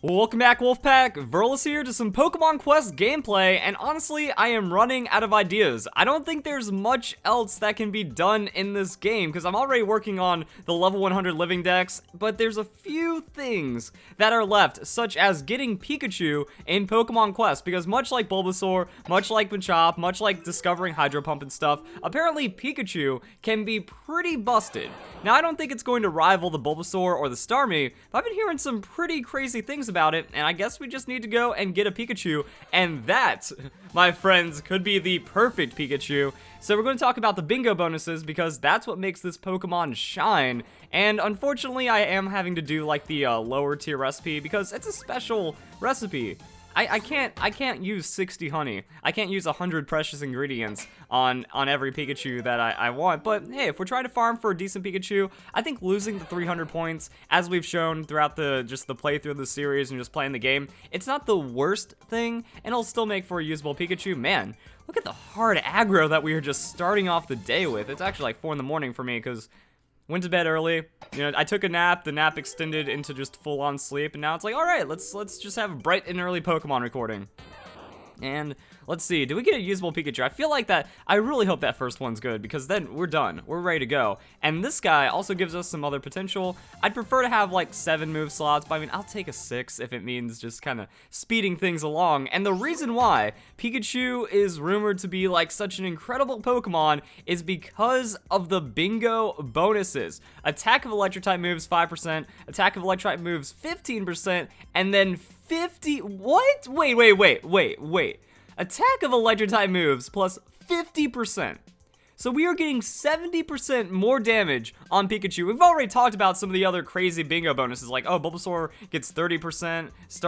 Welcome back, Wolfpack. Verlis here to some Pokemon Quest gameplay, and honestly, I am running out of ideas. I don't think there's much else that can be done in this game, because I'm already working on the level 100 living dex, but there's a few things that are left, such as getting Pikachu in Pokemon Quest, because much like Bulbasaur, much like Machop, much like discovering Hydro Pump and stuff, apparently Pikachu can be pretty busted. Now, I don't think it's going to rival the Bulbasaur or the Starmie, but I've been hearing some pretty crazy things about it, and I guess we just need to go and get a Pikachu, and that, my friends, could be the perfect Pikachu. So we're going to talk about the bingo bonuses, because that's what makes this Pokemon shine, and unfortunately I am having to do like the lower tier recipe, because it's a special recipe. I can't use 60 honey. I can't use 100 precious ingredients on every Pikachu that I want. But hey, if we're trying to farm for a decent Pikachu, I think losing the 300 points, as we've shown throughout the playthrough of the series and just playing the game, it's not the worst thing, and it'll still make for a usable Pikachu. Man, look at the hard aggro that we are just starting off the day with. It's actually like 4 in the morning for me, because went to bed early, you know, I took a nap, the nap extended into just full-on sleep, and now it's like, alright, let's just have a bright and early Pokemon recording. And let's see, do we get a usable Pikachu? I feel like that, I really hope that first one's good, because then we're done, we're ready to go. And this guy also gives us some other potential. I'd prefer to have like 7 move slots, but I mean, I'll take a 6 if it means just kind of speeding things along. And the reason why Pikachu is rumored to be like such an incredible Pokemon is because of the bingo bonuses. Attack of electric type moves 5%, attack of electric type moves 15%, and then 50, what? Wait. Attack of electric type moves plus 50%. So we are getting 70% more damage on Pikachu. We've already talked about some of the other crazy bingo bonuses, like, oh, Bulbasaur gets 30%, is it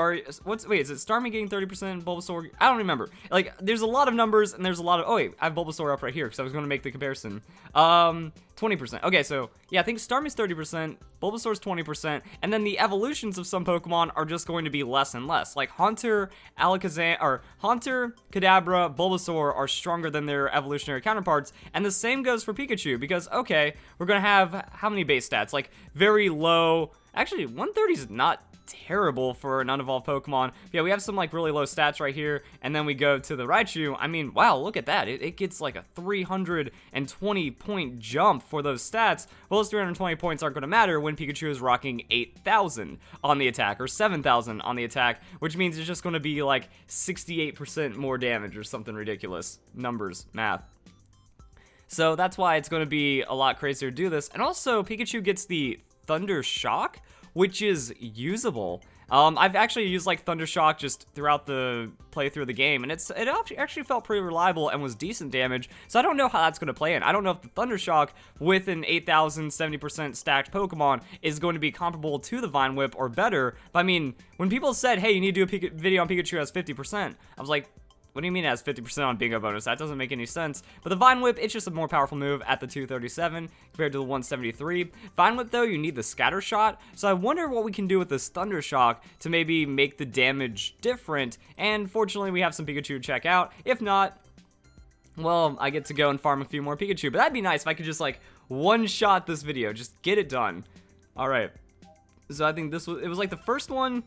Starmie getting 30%, Bulbasaur, I don't remember. Like, there's a lot of numbers, and there's a lot of, oh wait, I have Bulbasaur up right here, because I was going to make the comparison. 20%. Okay, so, yeah, I think Starmie's 30%, Bulbasaur's 20%, and then the evolutions of some Pokemon are just going to be less and less. Like, Haunter, Kadabra, Bulbasaur are stronger than their evolutionary counterparts, and the same goes for Pikachu, because, okay, we're gonna have, how many base stats? Like, very low, actually, 130 is not terrible for an unevolved Pokemon. Yeah, we have some like really low stats right here, and then we go to the Raichu. I mean, wow, look at that. It gets like a 320 point jump for those stats. Well, those 320 points aren't going to matter when Pikachu is rocking 8,000 on the attack, or 7,000 on the attack, which means it's just going to be like 68% more damage or something ridiculous. Numbers, math. So that's why it's going to be a lot crazier to do this. And also, Pikachu gets the Thunder Shock, which is usable. I've actually used like Thunder Shock just throughout the playthrough of the game, and it actually felt pretty reliable and was decent damage, so I don't know how that's going to play in. I don't know if the Thunder Shock with an 8,000, 70% stacked Pokemon is going to be comparable to the Vine Whip or better, but I mean, when people said, hey, you need to do a video on Pikachu as 50%, I was like, what do you mean it has 50% on bingo bonus? That doesn't make any sense. But the Vine Whip, it's just a more powerful move at the 237 compared to the 173. Vine Whip, though, you need the Scatter Shot. So I wonder what we can do with this Thunder Shock to maybe make the damage different. And fortunately, we have some Pikachu to check out. If not, well, I get to go and farm a few more Pikachu. But that'd be nice if I could just, like, one-shot this video. Just get it done. Alright. So I think it was like the first one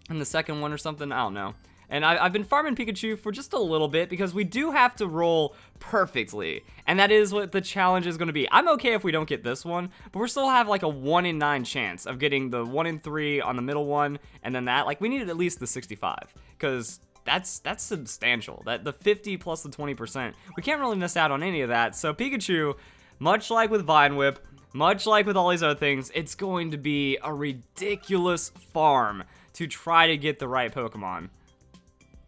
and the second one or something. I don't know. And I've been farming Pikachu for just a little bit because we do have to roll perfectly. And that is what the challenge is going to be. I'm okay if we don't get this one, but we're still have like a 1 in 9 chance of getting the 1 in 3 on the middle one. And then that, like, we needed at least the 65 because that's substantial. That the 50 plus the 20%. We can't really miss out on any of that. So Pikachu, much like with Vine Whip, much like with all these other things, it's going to be a ridiculous farm to try to get the right Pokemon.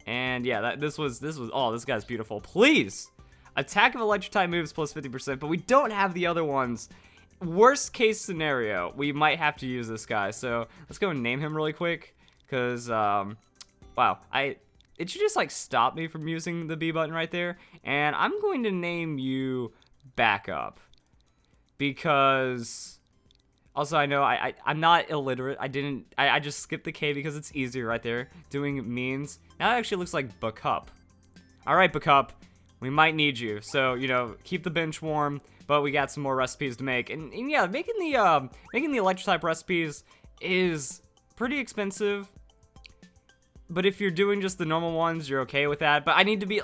And yeah, this was, oh, this guy's beautiful. Please! Attack of electric type moves plus 50%, but we don't have the other ones. Worst case scenario, we might have to use this guy. So let's go and name him really quick. Because, wow, it should just like stop me from using the B button right there. And I'm going to name you Backup. Because also, I know I'm not illiterate. I just skipped the K because it's easier right there. Doing means. Now it actually looks like Backup. Alright, Backup. We might need you. So, you know, keep the bench warm. But we got some more recipes to make. And yeah, making the electric type recipes is pretty expensive. But if you're doing just the normal ones, you're okay with that. But I need to be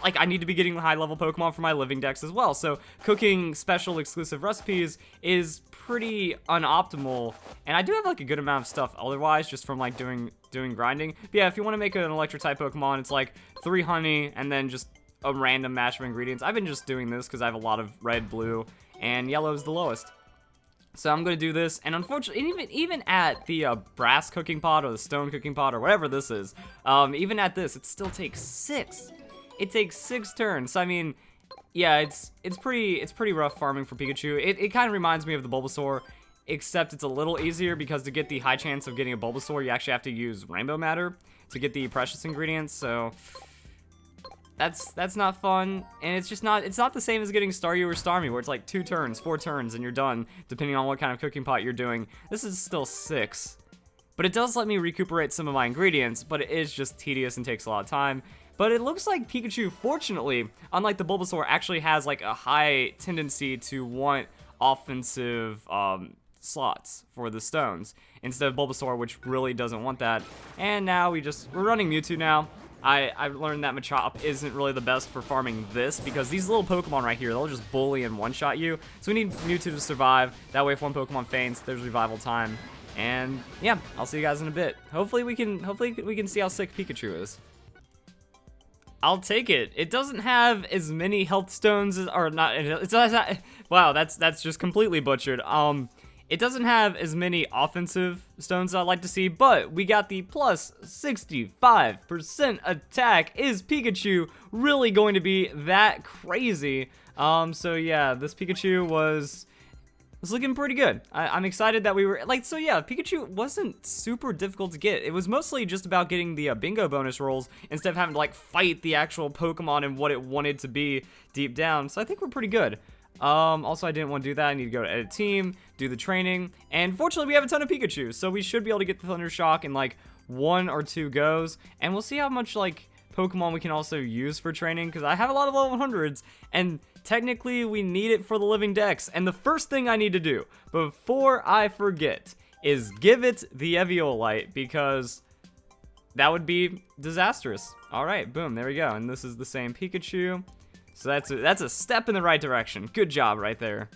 getting high-level Pokemon for my living decks as well. So cooking special exclusive recipes is pretty unoptimal. And I do have like a good amount of stuff otherwise, just from like doing grinding. But yeah, if you want to make an electric type Pokemon, it's like 3 honey and then just a random mash of ingredients. I've been just doing this because I have a lot of red, blue, and yellow is the lowest. So I'm going to do this, and unfortunately, even at the brass cooking pot or the stone cooking pot or whatever this is, even at this, it still takes 6. It takes 6 turns. So, I mean, yeah, it's pretty rough farming for Pikachu. It kind of reminds me of the Bulbasaur, except it's a little easier because to get the high chance of getting a Bulbasaur, you actually have to use Rainbow Matter to get the precious ingredients. So that's not fun, and it's not the same as getting Staryu or Starmie, where it's like 2 turns, 4 turns, and you're done, depending on what kind of cooking pot you're doing. This is still 6, but it does let me recuperate some of my ingredients, but it is just tedious and takes a lot of time. But it looks like Pikachu, fortunately, unlike the Bulbasaur, actually has like a high tendency to want offensive slots for the stones, instead of Bulbasaur, which really doesn't want that. And now we're running Mewtwo now. I've learned that Machop isn't really the best for farming this, because these little Pokemon right here, they'll just bully and one-shot you. So we need Mewtwo to survive. That way if one Pokemon faints, there's revival time. And yeah, I'll see you guys in a bit. Hopefully we can see how sick Pikachu is. I'll take it. It doesn't have as many health stones as, or not, it's not, wow, that's just completely butchered. It doesn't have as many offensive stones I'd like to see, but we got the plus 65% attack. Is Pikachu really going to be that crazy? So yeah, this Pikachu was looking pretty good. I'm excited that we were, like, so yeah, Pikachu wasn't super difficult to get. It was mostly just about getting the bingo bonus rolls instead of having to, like, fight the actual Pokemon and what it wanted to be deep down. So I think we're pretty good. Also, I didn't want to do that. I need to go to edit team, do the training, and fortunately we have a ton of Pikachu, so we should be able to get the Thunder Shock in like 1 or 2 goes, and we'll see how much like Pokemon we can also use for training, because I have a lot of level 100s, and technically we need it for the living dex. And the first thing I need to do before I forget is give it the Eviolite, because that would be disastrous. All right, boom, there we go, and this is the same Pikachu. So that's a step in the right direction. Good job right there.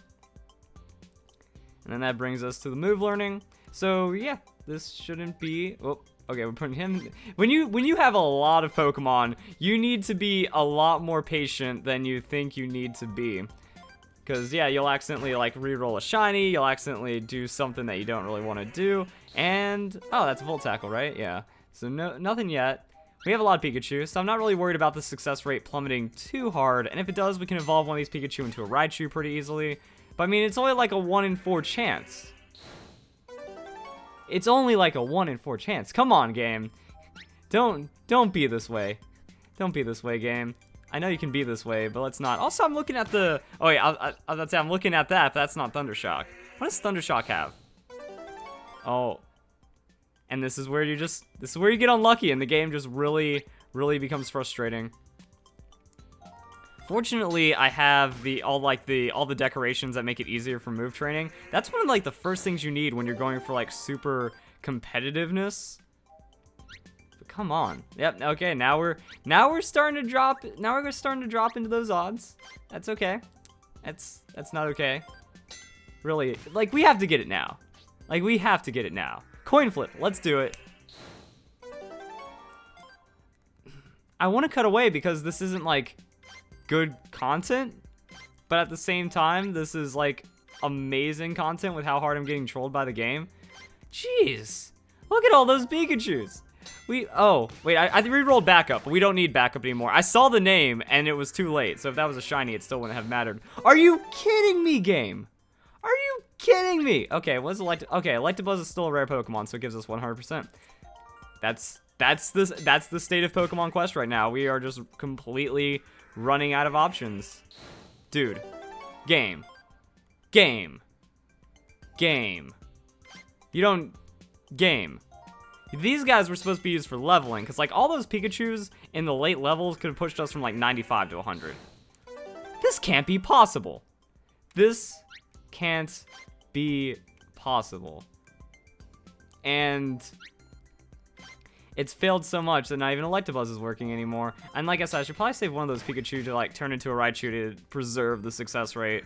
And then that brings us to the move learning. So yeah, this shouldn't be, oh, okay, we're putting him, when you have a lot of Pokemon, you need to be a lot more patient than you think you need to be. Because yeah, you'll accidentally like re-roll a shiny, you'll accidentally do something that you don't really want to do, and, oh, that's a Volt Tackle, right? Yeah, so nothing yet. We have a lot of Pikachu, so I'm not really worried about the success rate plummeting too hard, and if it does, we can evolve one of these Pikachu into a Raichu pretty easily. But I mean, it's only like a 1 in 4 chance. It's only like a 1 in 4 chance. Come on, game. Don't be this way. Don't be this way, game. I know you can be this way, but let's not. Also, I'm looking at the, oh wait, I was about to say, I'm looking at that, but that's not Thundershock. What does Thundershock have? Oh. And this is where you get unlucky, and the game just really becomes frustrating. Fortunately, I have all the decorations that make it easier for move training. That's one of like the first things you need when you're going for like super competitiveness. But come on. Yep, okay, now we're starting to drop into those odds. That's okay. That's not okay. Really, like, we have to get it now. Like, we have to get it now. Coin flip, let's do it. I want to cut away because this isn't like good content, but at the same time, this is like amazing content with how hard I'm getting trolled by the game. Jeez, look at all those Pikachus. Oh, wait, I re-rolled backup, but we don't need backup anymore. I saw the name and it was too late, so if that was a shiny, it still wouldn't have mattered. Are you kidding me, game? Are you kidding me? Okay, Electabuzz is still a rare Pokemon, so it gives us 100%. That's the state of Pokemon Quest right now. We are just completely running out of options. Dude. Game. You don't... Game. These guys were supposed to be used for leveling, because like all those Pikachus in the late levels could have pushed us from like 95 to 100. This can't be possible. This can't be possible. And It's failed so much that not even Electabuzz is working anymore. And like I said, I should probably save one of those Pikachu to like turn into a Raichu to preserve the success rate.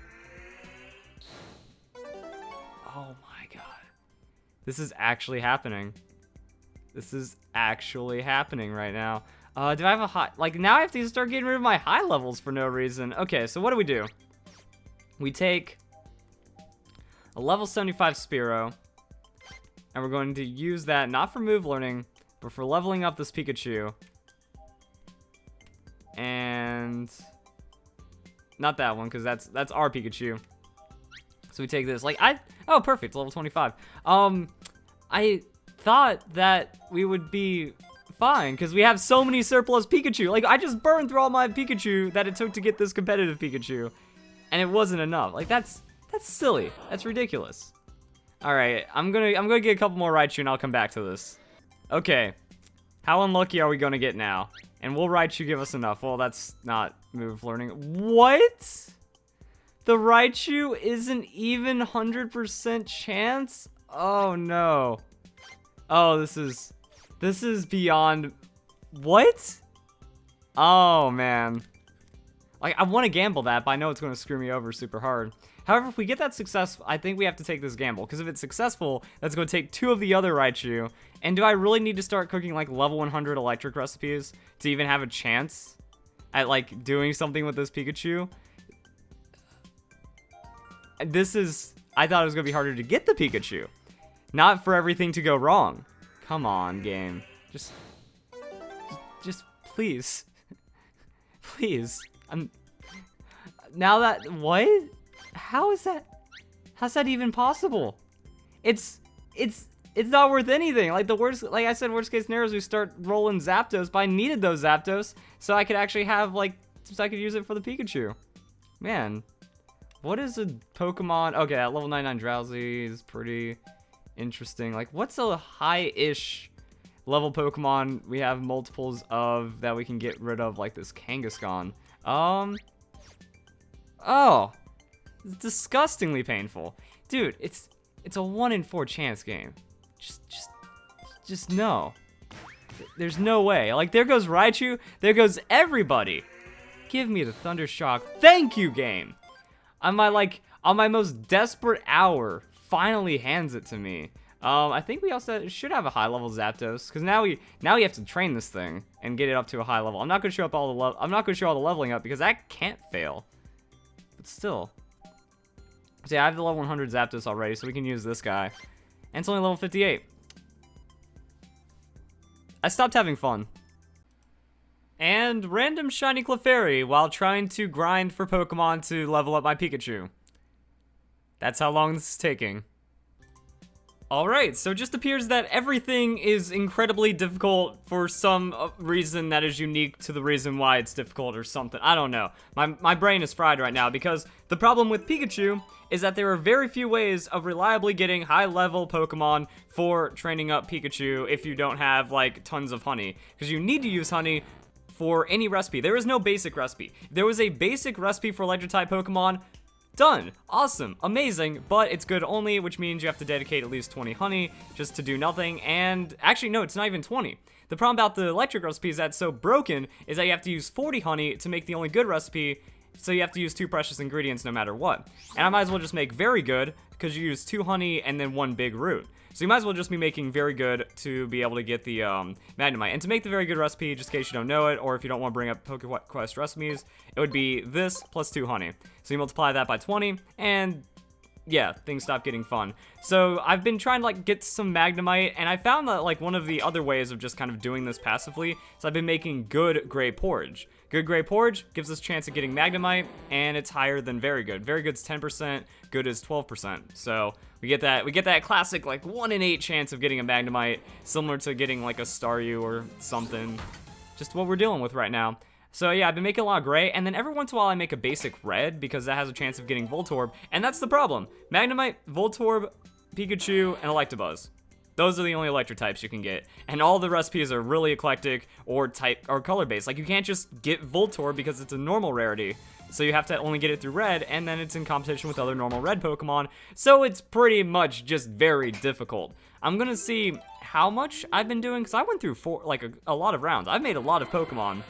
Oh my god. This is actually happening. This is actually happening right now. Do I have a high... Like, now I have to start getting rid of my high levels for no reason. Okay, so what do? We take a level 75 Spearow, and we're going to use that not for move learning, but for leveling up this Pikachu. And... Not that one, because that's our Pikachu. So we take this. Like, Oh, perfect, level 25. I thought that we would be fine, because we have so many surplus Pikachu. Like, I just burned through all my Pikachu that it took to get this competitive Pikachu, and it wasn't enough. Like, that's silly. That's ridiculous. All right, I'm gonna get a couple more Raichu, and I'll come back to this. Okay, how unlucky are we gonna get now? And will Raichu give us enough? Well, that's not move learning. What? The Raichu isn't even 100% chance? Oh no. Oh, this is beyond... What? Oh, man. Like, I want to gamble that, but I know it's going to screw me over super hard. However, if we get that success, I think we have to take this gamble. Because if it's successful, that's going to take 2 of the other Raichu. And do I really need to start cooking, like, level 100 electric recipes to even have a chance at, like, doing something with this Pikachu? This is... I thought it was going to be harder to get the Pikachu. Not for everything to go wrong. Come on, game. Just please. Please. Now that, what? How's that even possible? It's not worth anything. Like like I said, worst case scenario is we start rolling Zapdos, but I needed those Zapdos so I could actually have, like, so I could use it for the Pikachu. Man. What is a Pokemon? Okay, at level 99 Drowsy is pretty interesting. Like, what's a high-ish level Pokemon we have multiples of that we can get rid of, like this Kangaskhan? Oh. It's disgustingly painful. Dude, it's a 1 in 4 chance game. Just no. There's no way. Like, there goes Raichu. There goes everybody. Give me the Thunder Shock. Thank you, game. On my most desperate hour, finally hands it to me. I think we also should have a high level Zapdos, because now we have to train this thing and get it up to a high level. I'm not gonna show all the leveling up because that can't fail. But still. So yeah, I have the level 100 Zapdos already, so we can use this guy. And it's only level 58. I stopped having fun. And random shiny Clefairy while trying to grind for Pokemon to level up my Pikachu. That's how long this is taking. Alright, so it just appears that everything is incredibly difficult for some reason that is unique to the reason why it's difficult or something. I don't know. My brain is fried right now because the problem with Pikachu is that there are very few ways of reliably getting high-level Pokemon for training up Pikachu if you don't have, like, tons of honey. Because you need to use honey for any recipe. There is no basic recipe. If there was a basic recipe for Electric-type Pokemon, done. Awesome. Amazing. But it's good only, which means you have to dedicate at least 20 honey just to do nothing. And actually, no, it's not even 20. The problem about the electric recipe is that it's so broken is that you have to use 40 honey to make the only good recipe. So you have to use 2 precious ingredients no matter what. And I might as well just make very good because you use 2 honey and then 1 big root. So you might as well just be making very good to be able to get the Magnemite. And to make the very good recipe, just in case you don't know it, or if you don't want to bring up PokeQuest recipes, it would be this plus 2 honey. So you multiply that by 20, and yeah, things stop getting fun. So I've been trying to, like, get some Magnemite, and I found that, like, one of the other ways of just kind of doing this passively is I've been making good gray porridge. Good gray porridge gives us a chance of getting Magnemite, and it's higher than very good. Very good's 10%, good is 12%. So we get that classic, like, 1 in 8 chance of getting a Magnemite, similar to getting, like, a Staryu or something. Just what we're dealing with right now. So yeah, I've been making a lot of gray, and then every once in a while I make a basic red, because that has a chance of getting Voltorb, and that's the problem. Magnemite, Voltorb, Pikachu, and Electabuzz. Those are the only electric types you can get, and all the recipes are really eclectic or color-based. Like, you can't just get Voltorb because it's a normal rarity, so you have to only get it through red, and then it's in competition with other normal red Pokemon, so it's pretty much just very difficult. I'm gonna see how much I've been doing, because I went through a lot of rounds. I've made a lot of Pokemon.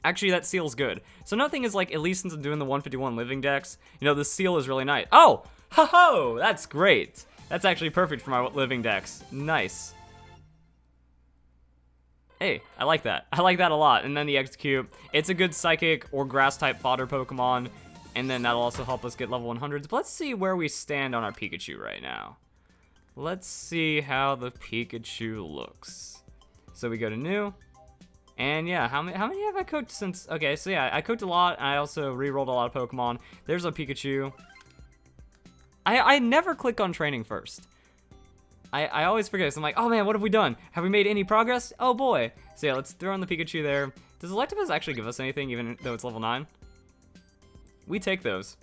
Actually, that seal's good. So nothing is like, at least since I'm doing the 151 living dex, you know, the seal is really nice. Oh, ho-ho, that's great. That's actually perfect for my living dex. Nice. Hey, I like that. I like that a lot. And then the Execute, it's a good Psychic or Grass-type fodder Pokemon, and then that'll also help us get level 100s. But let's see where we stand on our Pikachu right now. Let's see how the Pikachu looks. So we go to new. And yeah, how many have I cooked since? Okay, so yeah, I cooked a lot, and I also re-rolled a lot of Pokemon. There's a Pikachu. I never click on training first. I always forget this. I'm like, oh man, what have we done? Have we made any progress? Oh boy. So yeah, let's throw in the Pikachu there. Does Electabuzz actually give us anything, even though it's level 9? We take those.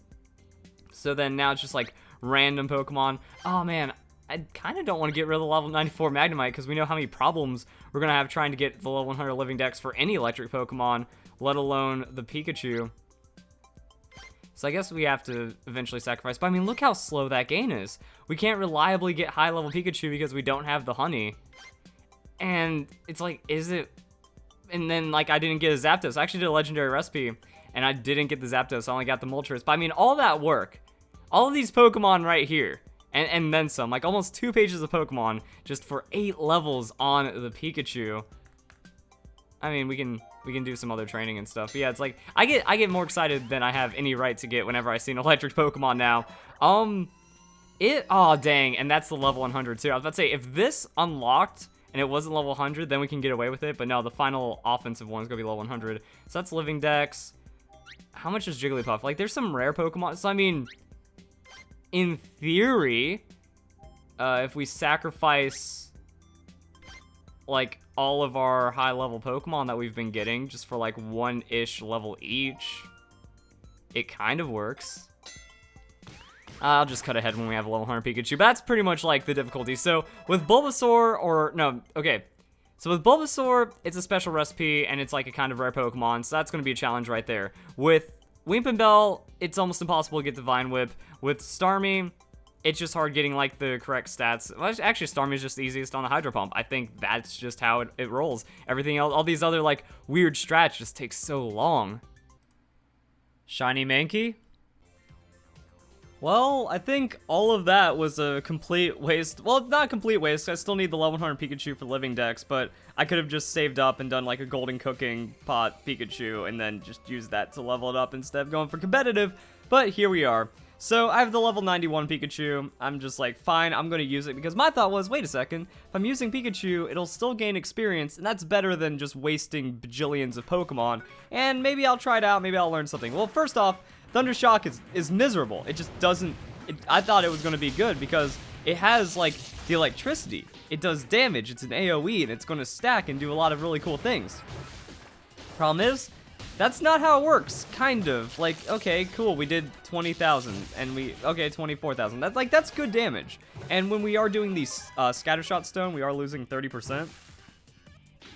So then now it's just like random Pokemon. Oh man, I kind of don't want to get rid of the level 94 Magnemite, because we know how many problems we're going to have trying to get the level 100 living dex for any electric Pokemon, let alone the Pikachu. So I guess we have to eventually sacrifice. But I mean, look how slow that gain is. We can't reliably get high level Pikachu because we don't have the honey. And it's like, is it... And then, like, I didn't get a Zapdos. I actually did a legendary recipe, and I didn't get the Zapdos. I only got the Moltres. But I mean, all that work, all of these Pokemon right here, and then some, like almost 2 pages of Pokemon just for 8 levels on the Pikachu. I mean, we can do some other training and stuff. But yeah, it's like I get more excited than I have any right to get whenever I see an electric Pokemon now. Oh dang, and that's the level 100 too. I was about to say, if this unlocked and it wasn't level 100, then we can get away with it. But no, the final offensive one is gonna be level 100. So that's living dex. How much is Jigglypuff? Like, there's some rare Pokemon. So I mean, in theory, if we sacrifice like all of our high level Pokemon that we've been getting just for like 1-ish level each, it kind of works. I'll just cut ahead when we have a level 100 Pikachu, but that's pretty much like the difficulty. So with Bulbasaur, so with Bulbasaur, it's a special recipe and it's like a kind of rare Pokemon, so that's going to be a challenge right there. With Weepinbell, it's almost impossible to get Divine Whip. With Starmie, it's just hard getting like the correct stats. Well, actually, Starmie is just the easiest on the Hydro Pump. I think that's just how it rolls. Everything else, all these other like weird strats just take so long. Shiny Mankey? Well, I think all of that was a complete waste. Well, not a complete waste. I still need the level 100 Pikachu for living dex, but I could have just saved up and done like a golden cooking pot Pikachu and then just used that to level it up instead of going for competitive. But here we are. So I have the level 91 Pikachu. I'm just like, fine, I'm going to use it, because my thought was, wait a second, if I'm using Pikachu, it'll still gain experience, and that's better than just wasting bajillions of Pokemon, and maybe I'll try it out, maybe I'll learn something. Well, first off, Thundershock is miserable. It just doesn't... I thought it was going to be good, because it has, like, the electricity. It does damage, it's an AoE, and it's going to stack and do a lot of really cool things. Problem is, that's not how it works, kind of. Like, okay, cool, we did 20,000, and okay, 24,000. That's good damage. And when we are doing these Scattershot Stone, we are losing 30%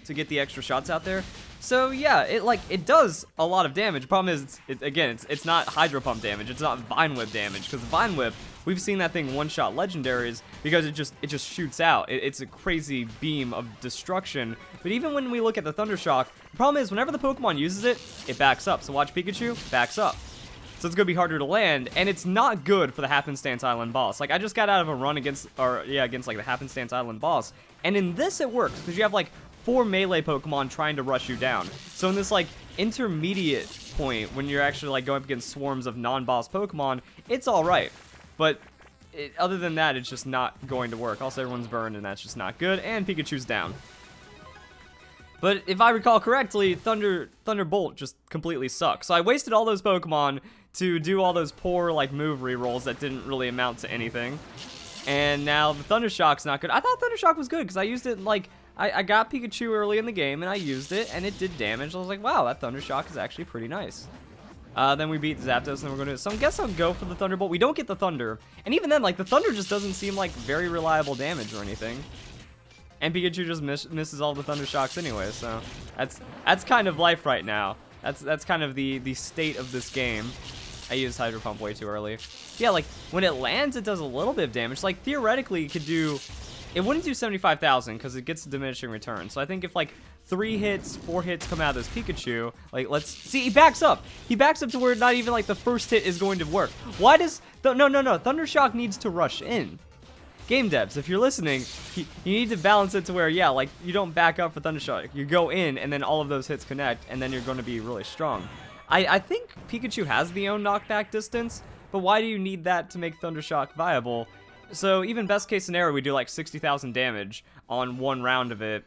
to get the extra shots out there. So yeah, it does a lot of damage. Problem is, it's not Hydro Pump damage, it's not Vine Whip damage, because Vine Whip, we've seen that thing one-shot legendaries because it just shoots out. It's a crazy beam of destruction. But even when we look at the Thundershock, the problem is whenever the Pokemon uses it, it backs up. So watch Pikachu, backs up. So it's gonna be harder to land, and it's not good for the Happenstance Island boss. Like, I just got out of a run against like the Happenstance Island boss, and in this it works because you have like 4 melee Pokemon trying to rush you down. So in this like intermediate point, when you're actually like going up against swarms of non-boss Pokemon, it's all right. But other than that, it's just not going to work. Also, everyone's burned, and that's just not good. And Pikachu's down. But if I recall correctly, Thunderbolt just completely sucks. So I wasted all those Pokemon to do all those poor like move rerolls that didn't really amount to anything. And now the Thundershock's not good. I thought Thundershock was good because I used it like I got Pikachu early in the game and I used it and it did damage. I was like, wow, that Thundershock is actually pretty nice. Then we beat Zapdos and then we're gonna. So I guess I'll go for the Thunderbolt. We don't get the Thunder, and even then, like the Thunder just doesn't seem like very reliable damage or anything. And Pikachu just misses all the Thunder Shocks anyway, so that's kind of life right now. That's kind of the state of this game. I used Hydro Pump way too early. Yeah, like when it lands, it does a little bit of damage. Like theoretically, it could do it wouldn't do 75,000 because it gets a diminishing return. So I think if like 3 hits, 4 hits come out of this Pikachu, like let's see, he backs up. He backs up to where not even like the first hit is going to work. Why does no, Thundershock needs to rush in. Game devs, if you're listening, you need to balance it to where, yeah, like you don't back up for Thundershock. You go in and then all of those hits connect and then you're going to be really strong. I think Pikachu has the own knockback distance, but why do you need that to make Thundershock viable? So even best case scenario, we do like 60,000 damage on 1 round of it.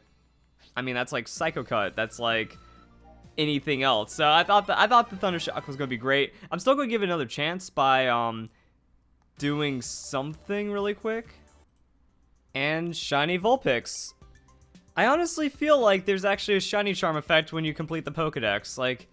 I mean, that's like Psycho Cut. That's like anything else. So I thought the Thundershock was going to be great. I'm still going to give it another chance by doing something really quick. And shiny Vulpix. I honestly feel like there's actually a shiny charm effect when you complete the Pokedex. Like,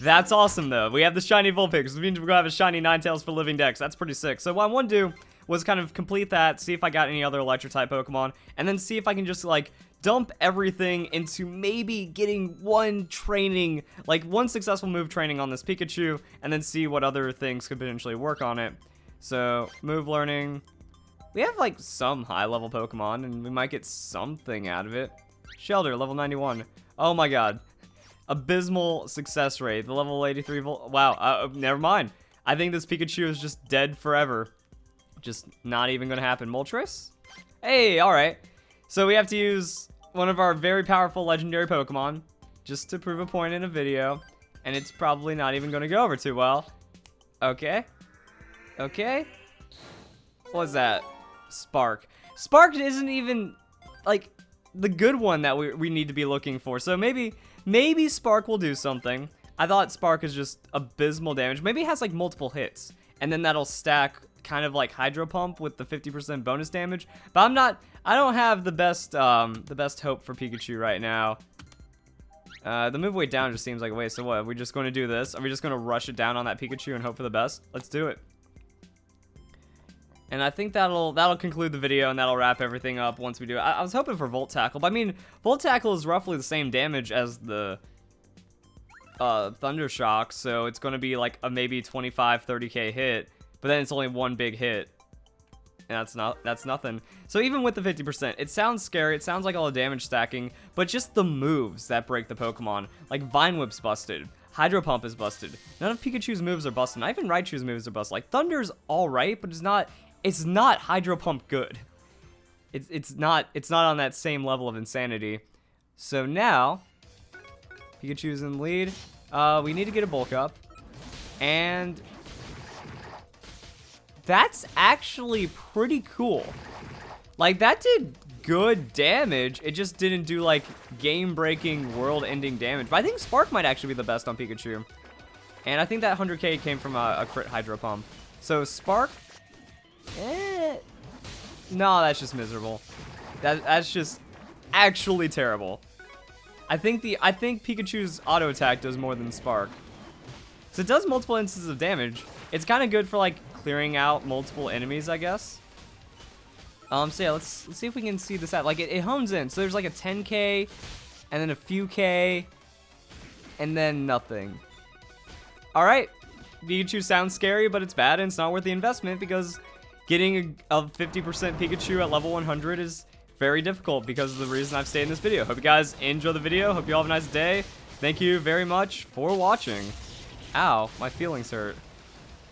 that's awesome though. We have the shiny Vulpix, which means we're going to have a shiny Ninetales for Living Dex. That's pretty sick. So what I want to do was kind of complete that, see if I got any other Electric-type Pokemon, and then see if I can just, like, dump everything into maybe getting one successful move training on this Pikachu, and then see what other things could potentially work on it. So, move learning. We have, like, some high-level Pokemon, and we might get something out of it. Shelter, level 91. Oh my god. Abysmal success rate. The level 83 wow, never mind. I think this Pikachu is just dead forever. Just not even gonna happen. Moltres? Hey, alright. So we have to use one of our very powerful legendary Pokemon just to prove a point in a video. And it's probably not even gonna go over too well. Okay. Okay. What's that? Spark. Spark isn't even, like, the good one that we need to be looking for. So maybe Spark will do something. I thought Spark is just abysmal damage. Maybe it has, like, multiple hits. And then that'll stack kind of like Hydro Pump with the 50% bonus damage. But I don't have the best hope for Pikachu right now. The move weight down just seems like a waste. So what, are we just going to do this? Are we just going to rush it down on that Pikachu and hope for the best? Let's do it. And I think that'll conclude the video, and that'll wrap everything up once we do it. I was hoping for Volt Tackle, but I mean, Volt Tackle is roughly the same damage as the Thunder Shock, so it's going to be like a maybe 25-30k hit. But then it's only one big hit, and that's nothing. So even with the 50%, it sounds scary. It sounds like all the damage stacking, but just the moves that break the Pokemon, like Vine Whip's busted, Hydro Pump is busted. None of Pikachu's moves are busted. Not even Raichu's moves are busted. Like Thunder's all right, but it's not Hydro Pump good. It's not on that same level of insanity. So now Pikachu's in the lead. We need to get a bulk up, and that's actually pretty cool. Like, that did good damage. It just didn't do, like, game-breaking, world-ending damage. But I think Spark might actually be the best on Pikachu. And I think that 100k came from a crit Hydro Pump. So, Spark? No, that's just miserable. That's just actually terrible. I think Pikachu's auto attack does more than Spark. So it does multiple instances of damage. It's kind of good for, like, clearing out multiple enemies, I guess. So yeah, let's see if we can see this out. Like, it hones in. So there's like a 10k, and then a few k, and then nothing. Alright, Pikachu sounds scary, but it's bad, and it's not worth the investment, because getting a 50% Pikachu at level 100 is very difficult, because of the reason I've stayed in this video. Hope you guys enjoy the video. Hope you all have a nice day. Thank you very much for watching. Ow, my feelings hurt.